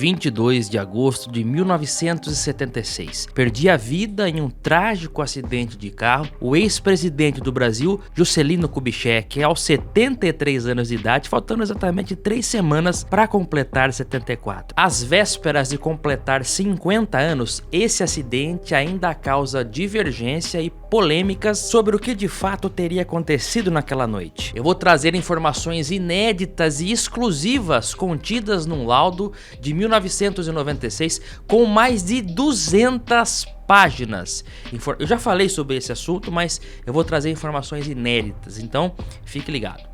22 de agosto de 1976. Perdia a vida em um trágico acidente de carro o ex-presidente do Brasil, Juscelino Kubitschek, aos 73 anos de idade, faltando exatamente 3 semanas para completar 74. Às vésperas de completar 50 anos, esse acidente ainda causa divergência e polêmicas sobre o que de fato teria acontecido naquela noite. Eu vou trazer informações inéditas e exclusivas contidas num laudo de 1996 com mais de 200 páginas. Eu já falei sobre esse assunto, mas eu vou trazer informações inéditas, então fique ligado.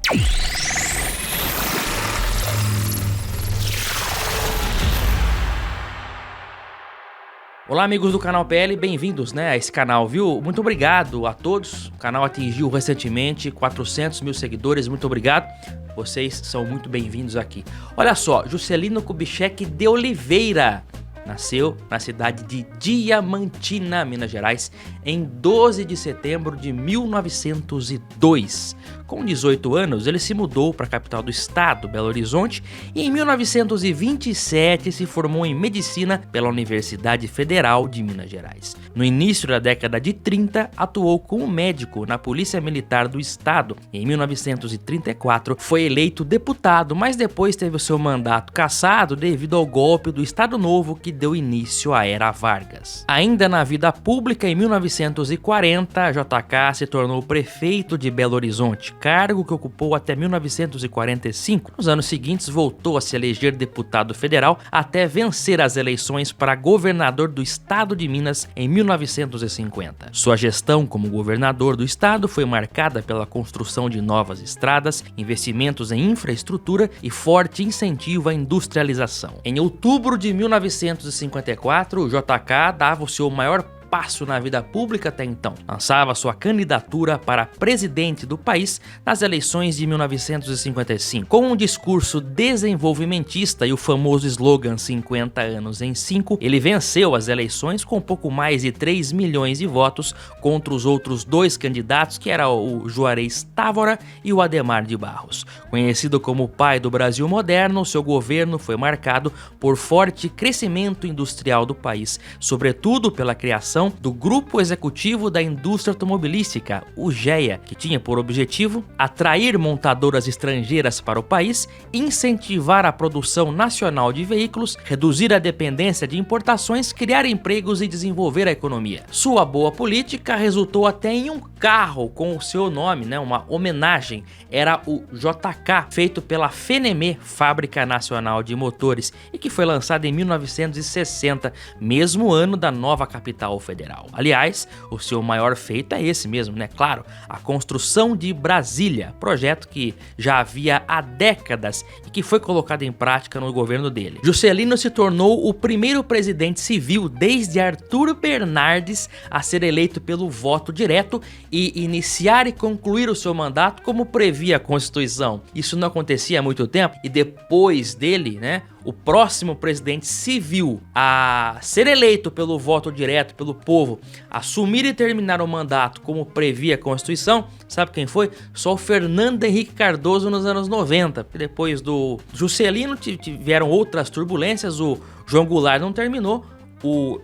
Olá amigos do canal PL, bem-vindos a esse canal, viu? Muito obrigado a todos, o canal atingiu recentemente 400 mil seguidores, muito obrigado, vocês são muito bem-vindos aqui. Olha só, Juscelino Kubitschek de Oliveira nasceu na cidade de Diamantina, Minas Gerais, em 12 de setembro de 1902. Com 18 anos, ele se mudou para a capital do estado, Belo Horizonte, e em 1927 se formou em medicina pela Universidade Federal de Minas Gerais. No início da década de 30, atuou como médico na Polícia Militar do Estado. Em 1934, foi eleito deputado, mas depois teve o seu mandato cassado devido ao golpe do Estado Novo que deu início à Era Vargas. Ainda na vida pública, em 1940, JK se tornou prefeito de Belo Horizonte, cargo que ocupou até 1945. Nos anos seguintes, voltou a se eleger deputado federal até vencer as eleições para governador do estado de Minas em 1950. Sua gestão como governador do estado foi marcada pela construção de novas estradas, investimentos em infraestrutura e forte incentivo à industrialização. Em outubro de 1954, o JK dava o seu maior passo na vida pública até então. Lançava sua candidatura para presidente do país nas eleições de 1955. Com um discurso desenvolvimentista e o famoso slogan 50 anos em 5, ele venceu as eleições com pouco mais de 3 milhões de votos contra os outros 2 candidatos, que eram o Juarez Távora e o Adhemar de Barros. Conhecido como o pai do Brasil moderno, seu governo foi marcado por forte crescimento industrial do país, sobretudo pela criação do Grupo Executivo da Indústria Automobilística, o GEA, que tinha por objetivo atrair montadoras estrangeiras para o país, incentivar a produção nacional de veículos, reduzir a dependência de importações, criar empregos e desenvolver a economia. Sua boa política resultou até em um carro com o seu nome, uma homenagem, era o JK, feito pela FENEME, Fábrica Nacional de Motores, e que foi lançado em 1960, mesmo ano da nova capital federal. Aliás, o seu maior feito é esse mesmo, Claro, a construção de Brasília, projeto que já havia há décadas e que foi colocado em prática no governo dele. Juscelino se tornou o primeiro presidente civil desde Arthur Bernardes a ser eleito pelo voto direto e iniciar e concluir o seu mandato como previa a Constituição. Isso não acontecia há muito tempo e depois dele, o próximo presidente civil a ser eleito pelo voto direto, pelo povo, assumir e terminar o mandato como previa a Constituição, sabe quem foi? Só o Fernando Henrique Cardoso nos anos 90. Depois do Juscelino tiveram outras turbulências, o João Goulart não terminou,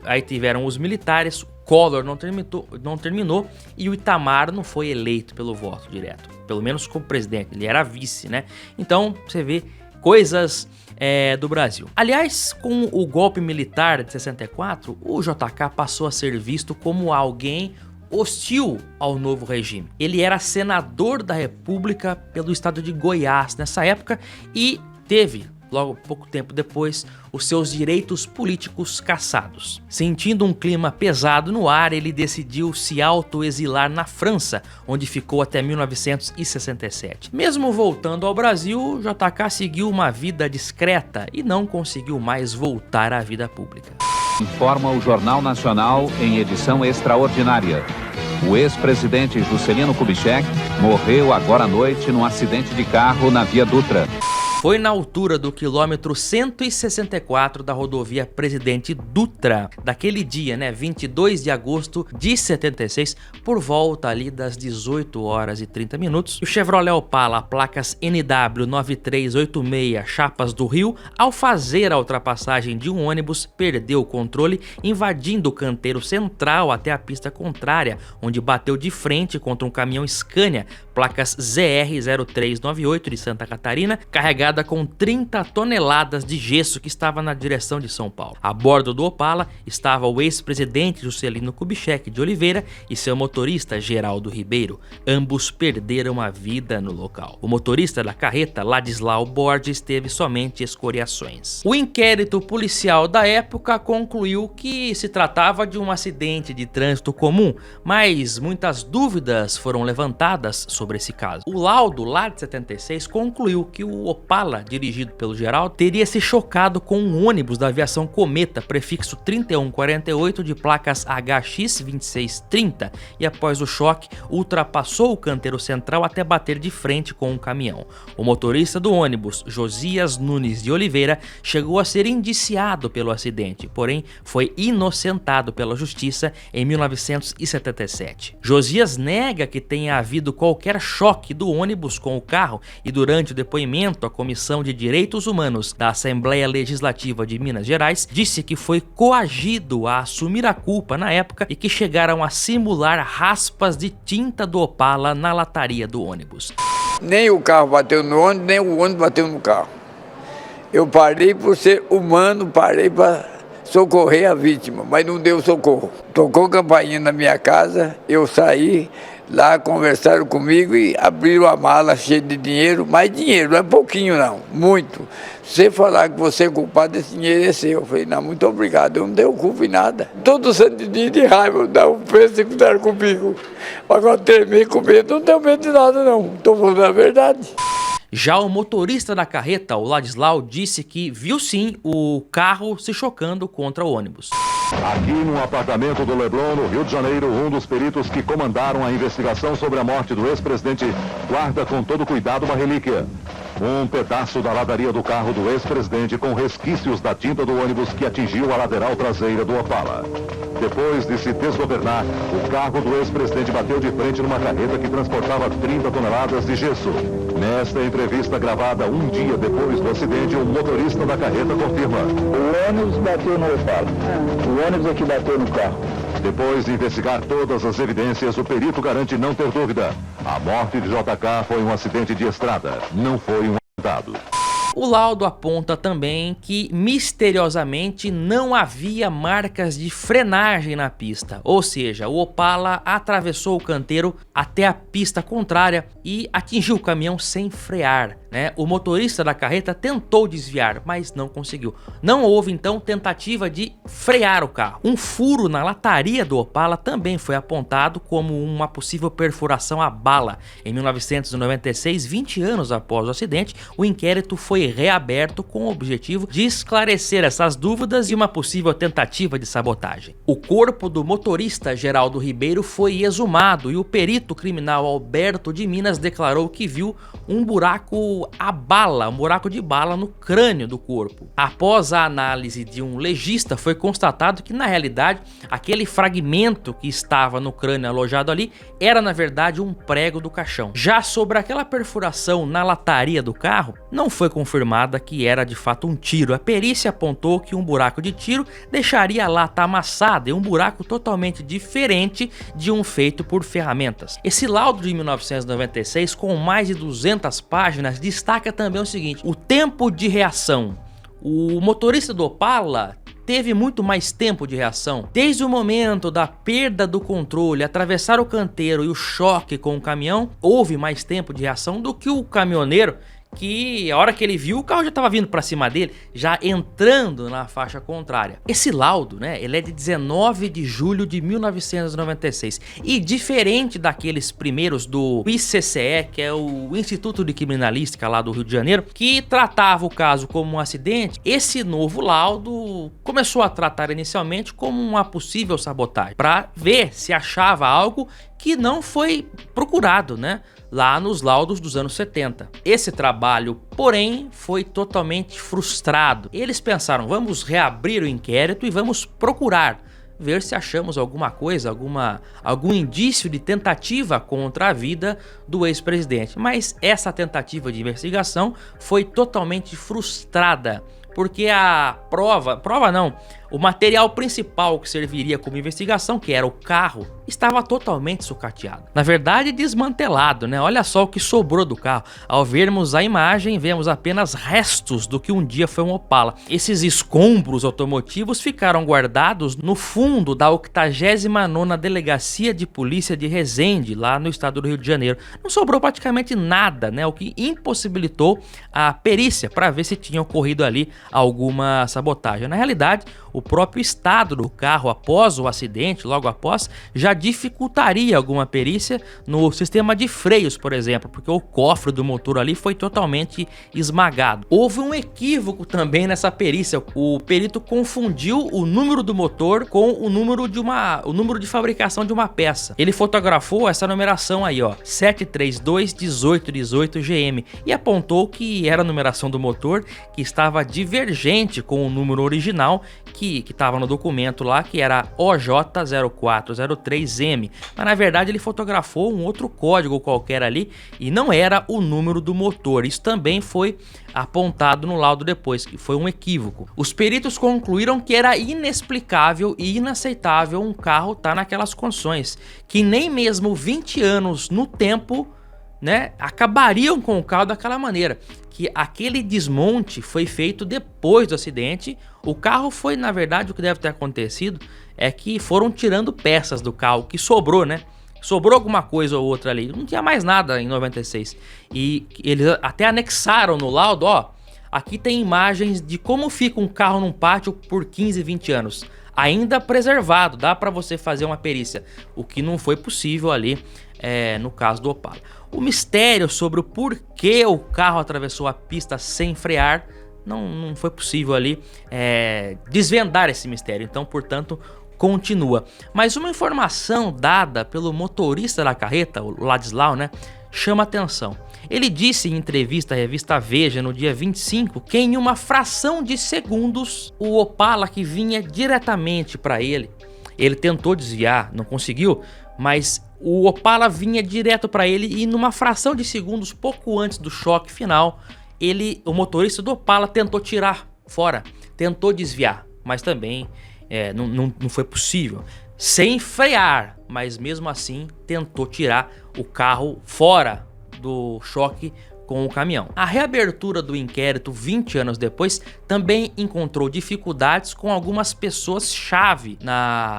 aí tiveram os militares, o Collor não terminou e o Itamar não foi eleito pelo voto direto, pelo menos como presidente, ele era vice, Então você vê coisas do Brasil. Aliás, com o golpe militar de 64, o JK passou a ser visto como alguém hostil ao novo regime. Ele era senador da República pelo estado de Goiás nessa época e teve, logo pouco tempo depois, os seus direitos políticos cassados. Sentindo um clima pesado no ar, ele decidiu se autoexilar na França, onde ficou até 1967. Mesmo voltando ao Brasil, JK seguiu uma vida discreta e não conseguiu mais voltar à vida pública. Informa o Jornal Nacional em edição extraordinária. O ex-presidente Juscelino Kubitschek morreu agora à noite num acidente de carro na Via Dutra. Foi na altura do quilômetro 164 da rodovia Presidente Dutra, daquele dia, né, 22 de agosto de 76, por volta ali das 18 horas e 30 minutos, o Chevrolet Opala, placas NW9386, Chapas do Rio, ao fazer a ultrapassagem de um ônibus, perdeu o controle, invadindo o canteiro central até a pista contrária, onde bateu de frente contra um caminhão Scania, placas ZR0398 de Santa Catarina, carregada com 30 toneladas de gesso, que estava na direção de São Paulo. A bordo do Opala estava o ex-presidente Juscelino Kubitschek de Oliveira e seu motorista Geraldo Ribeiro. Ambos perderam a vida no local. O motorista da carreta, Ladislau Borges, teve somente escoriações. O inquérito policial da época concluiu que se tratava de um acidente de trânsito comum, mas muitas dúvidas foram levantadas sobre esse caso. O laudo lá de 76 concluiu que o Opala, dirigido pelo Geraldo, teria se chocado com um ônibus da aviação Cometa, prefixo 3148, de placas HX2630, e após o choque ultrapassou o canteiro central até bater de frente com um caminhão. O motorista do ônibus, Josias Nunes de Oliveira, chegou a ser indiciado pelo acidente, porém foi inocentado pela justiça em 1977. Josias nega que tenha havido qualquer choque do ônibus com o carro e, durante o depoimento, a Comissão de Direitos Humanos da Assembleia Legislativa de Minas Gerais disse que foi coagido a assumir a culpa na época e que chegaram a simular raspas de tinta do Opala na lataria do ônibus. Nem o carro bateu no ônibus, nem o ônibus bateu no carro. Eu parei por ser humano, parei para socorrer a vítima, mas não deu socorro. Tocou campainha na minha casa, eu saí, lá conversaram comigo e abriram a mala cheia de dinheiro, mas dinheiro, não é pouquinho não, muito. Se você falar que você é culpado, esse dinheiro é seu. Eu falei, não, muito obrigado, eu não dei culpa em nada. Todo santo dia de raiva, dá um peso que fizeram comigo. Agora tremer com medo, não tenho medo de nada não, estou falando a verdade. Já o motorista da carreta, o Ladislau, disse que viu sim o carro se chocando contra o ônibus. Aqui no apartamento do Leblon, no Rio de Janeiro, um dos peritos que comandaram a investigação sobre a morte do ex-presidente guarda com todo cuidado uma relíquia. Um pedaço da ladaria do carro do ex-presidente com resquícios da tinta do ônibus que atingiu a lateral traseira do Opala. Depois de se desgovernar, o carro do ex-presidente bateu de frente numa carreta que transportava 30 toneladas de gesso. Nesta entrevista gravada um dia depois do acidente, o motorista da carreta confirma: o ônibus bateu no Opala. O ônibus é que bateu no carro. Depois de investigar todas as evidências, o perito garante não ter dúvida. A morte de JK foi um acidente de estrada, não foi um atentado. O laudo aponta também que misteriosamente não havia marcas de frenagem na pista, ou seja, o Opala atravessou o canteiro até a pista contrária e atingiu o caminhão sem frear, né? O motorista da carreta tentou desviar, mas não conseguiu. Não houve então tentativa de frear o carro. Um furo na lataria do Opala também foi apontado como uma possível perfuração a bala. Em 1996, 20 anos após o acidente, o inquérito foi reaberto com o objetivo de esclarecer essas dúvidas e uma possível tentativa de sabotagem. O corpo do motorista Geraldo Ribeiro foi exumado e o perito criminal Alberto de Minas declarou que viu um buraco a bala, um buraco de bala no crânio do corpo. Após a análise de um legista, foi constatado que na realidade aquele fragmento que estava no crânio alojado ali era na verdade um prego do caixão. Já sobre aquela perfuração na lataria do carro, não foi confirmada que era de fato um tiro. A perícia apontou que um buraco de tiro deixaria a lata amassada e um buraco totalmente diferente de um feito por ferramentas. Esse laudo de 1996, com mais de 200 páginas, destaca também o seguinte: o tempo de reação. O motorista do Opala teve muito mais tempo de reação. Desde o momento da perda do controle, atravessar o canteiro e o choque com o caminhão, houve mais tempo de reação do que o caminhoneiro, que a hora que ele viu, o carro já estava vindo para cima dele, já entrando na faixa contrária. Esse laudo, né, ele é de 19 de julho de 1996 e diferente daqueles primeiros do ICCE, que é o Instituto de Criminalística lá do Rio de Janeiro, que tratava o caso como um acidente, esse novo laudo começou a tratar inicialmente como uma possível sabotagem, para ver se achava algo que não foi procurado, né, lá nos laudos dos anos 70. Esse trabalho, porém, foi totalmente frustrado. Eles pensaram, vamos reabrir o inquérito e vamos procurar ver se achamos alguma coisa, algum indício de tentativa contra a vida do ex-presidente. Mas essa tentativa de investigação foi totalmente frustrada, porque a o material principal que serviria como investigação, que era o carro, estava totalmente sucateado. Na verdade, desmantelado, né? Olha só o que sobrou do carro. Ao vermos a imagem, vemos apenas restos do que um dia foi um Opala. Esses escombros automotivos ficaram guardados no fundo da 89ª Delegacia de Polícia de Resende, lá no estado do Rio de Janeiro. Não sobrou praticamente nada, né? O que impossibilitou a perícia para ver se tinha ocorrido ali alguma sabotagem. Na realidade, o próprio estado do carro após o acidente, logo após, já dificultaria alguma perícia no sistema de freios, por exemplo, porque o cofre do motor ali foi totalmente esmagado. Houve um equívoco também nessa perícia. O perito confundiu o número do motor com o número de fabricação de uma peça. Ele fotografou essa numeração aí, ó, 7321818 GM, e apontou que era a numeração do motor que estava divergente com o número original que estava no documento lá, que era OJ0403M, mas na verdade ele fotografou um outro código qualquer ali e não era o número do motor. Isso também foi apontado no laudo depois, que foi um equívoco. Os peritos concluíram que era inexplicável e inaceitável um carro estar naquelas condições, que nem mesmo 20 anos no tempo, né, acabariam com o carro daquela maneira, que aquele desmonte foi feito depois do acidente. O carro foi, na verdade, o que deve ter acontecido é que foram tirando peças do carro, que sobrou, né? Sobrou alguma coisa ou outra ali, não tinha mais nada em 96. E eles até anexaram no laudo, ó, aqui tem imagens de como fica um carro num pátio por 15, 20 anos. Ainda preservado, dá para você fazer uma perícia, o que não foi possível ali no caso do Opala. O mistério sobre o porquê o carro atravessou a pista sem frear, não foi possível ali desvendar esse mistério, então, portanto, continua. Mas uma informação dada pelo motorista da carreta, o Ladislau, né, chama atenção. Ele disse em entrevista à revista Veja no dia 25 que em uma fração de segundos o Opala que vinha diretamente para ele tentou desviar, não conseguiu, mas o Opala vinha direto para ele e numa fração de segundos, pouco antes do choque final, o motorista do Opala tentou tirar fora, tentou desviar, mas também não foi possível. Sem frear, mas mesmo assim tentou tirar o carro fora do choque com o caminhão. A reabertura do inquérito 20 anos depois também encontrou dificuldades com algumas pessoas-chave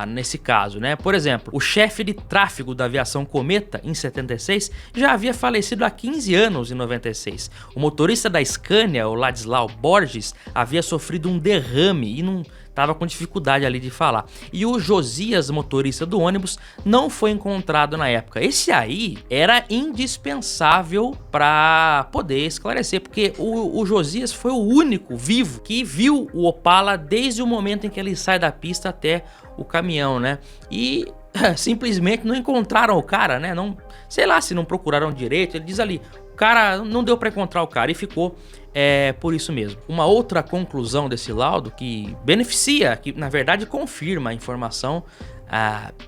nesse caso, né? Por exemplo, o chefe de tráfego da aviação Cometa, em 76, já havia falecido há 15 anos, em 96. O motorista da Scania, o Ladislau Borges, havia sofrido um derrame e não estava com dificuldade ali de falar. E o Josias, motorista do ônibus, não foi encontrado na época. Esse aí era indispensável para poder esclarecer, porque o Josias foi o único vivo que viu o Opala desde o momento em que ele sai da pista até o caminhão, né? E simplesmente não encontraram o cara, né? Não, sei lá se não procuraram direito. Ele diz ali, o cara não deu para encontrar o cara e ficou por isso mesmo. Uma outra conclusão desse laudo que beneficia, que na verdade confirma a informação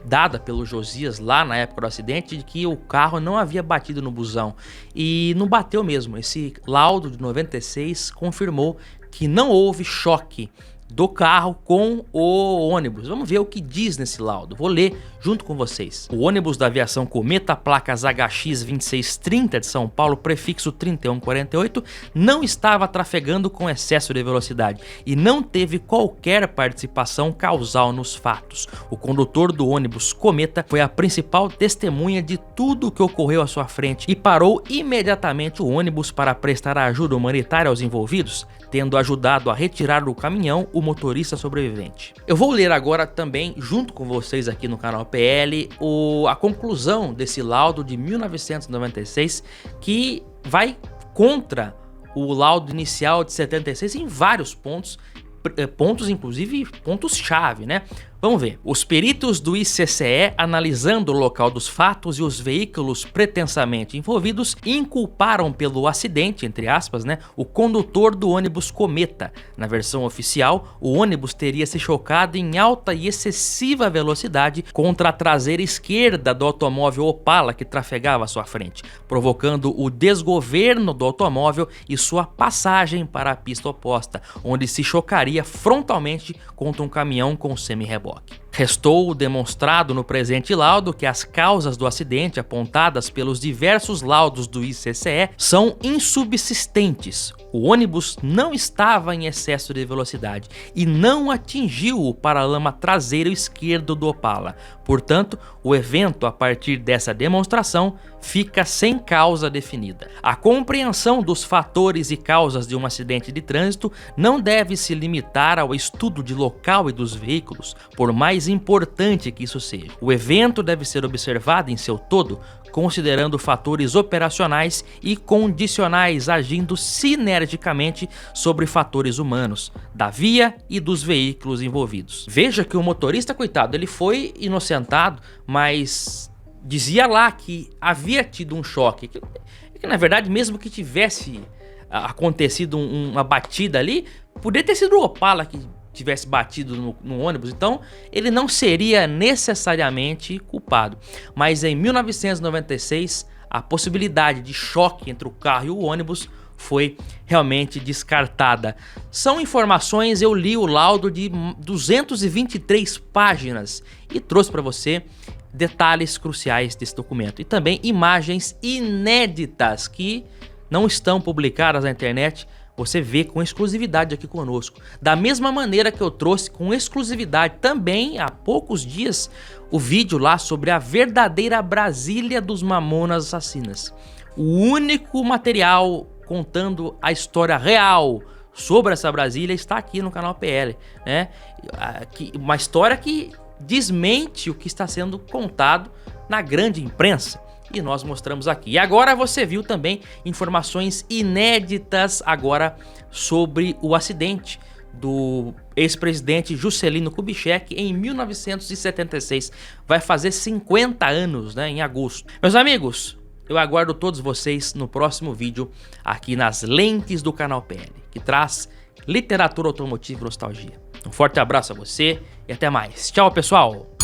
dada pelo Josias lá na época do acidente, de que o carro não havia batido no busão, e não bateu mesmo. Esse laudo de 96 confirmou que não houve choque do carro com o ônibus. Vamos ver o que diz nesse laudo. Vou ler junto com vocês. O ônibus da aviação Cometa, placas HX 2630 de São Paulo, prefixo 3148, não estava trafegando com excesso de velocidade e não teve qualquer participação causal nos fatos. O condutor do ônibus Cometa foi a principal testemunha de tudo o que ocorreu à sua frente e parou imediatamente o ônibus para prestar ajuda humanitária aos envolvidos, tendo ajudado a retirar do caminhão o motorista sobrevivente. Eu vou ler agora também, junto com vocês aqui no canal PL, a conclusão desse laudo de 1996, que vai contra o laudo inicial de 76 em vários pontos, inclusive pontos-chave, né? Vamos ver. Os peritos do ICCE, analisando o local dos fatos e os veículos pretensamente envolvidos, inculparam pelo acidente, entre aspas, né, o condutor do ônibus Cometa. Na versão oficial, o ônibus teria se chocado em alta e excessiva velocidade contra a traseira esquerda do automóvel Opala que trafegava à sua frente, provocando o desgoverno do automóvel e sua passagem para a pista oposta, onde se chocaria frontalmente contra um caminhão com semi-reboque. Restou demonstrado no presente laudo que as causas do acidente apontadas pelos diversos laudos do ICCE são insubsistentes. O ônibus não estava em excesso de velocidade e não atingiu o paralama traseiro esquerdo do Opala. Portanto, o evento, a partir dessa demonstração, fica sem causa definida. A compreensão dos fatores e causas de um acidente de trânsito não deve se limitar ao estudo de local e dos veículos, por mais importante que isso seja. O evento deve ser observado em seu todo, considerando fatores operacionais e condicionais agindo sinergicamente sobre fatores humanos, da via e dos veículos envolvidos. Veja que o motorista, coitado, ele foi inocentado, mas dizia lá que havia tido um choque, que na verdade, mesmo que tivesse acontecido uma batida ali, poderia ter sido o Opala que tivesse batido no ônibus, então ele não seria necessariamente culpado. Mas em 1996, a possibilidade de choque entre o carro e o ônibus foi realmente descartada. São informações, eu li o laudo de 223 páginas e trouxe para você detalhes cruciais desse documento e também imagens inéditas que não estão publicadas na internet. Você vê com exclusividade aqui conosco. Da mesma maneira que eu trouxe com exclusividade também há poucos dias o vídeo lá sobre a verdadeira Brasília dos Mamonas Assassinas. O único material contando a história real sobre essa Brasília está aqui no canal PL, né? Uma história que desmente o que está sendo contado na grande imprensa. E nós mostramos aqui. E agora você viu também informações inéditas agora sobre o acidente do ex-presidente Juscelino Kubitschek em 1976. Vai fazer 50 anos, né, em agosto. Meus amigos, eu aguardo todos vocês no próximo vídeo aqui nas lentes do canal PL, que traz literatura automotiva e nostalgia. Um forte abraço a você e até mais. Tchau, pessoal!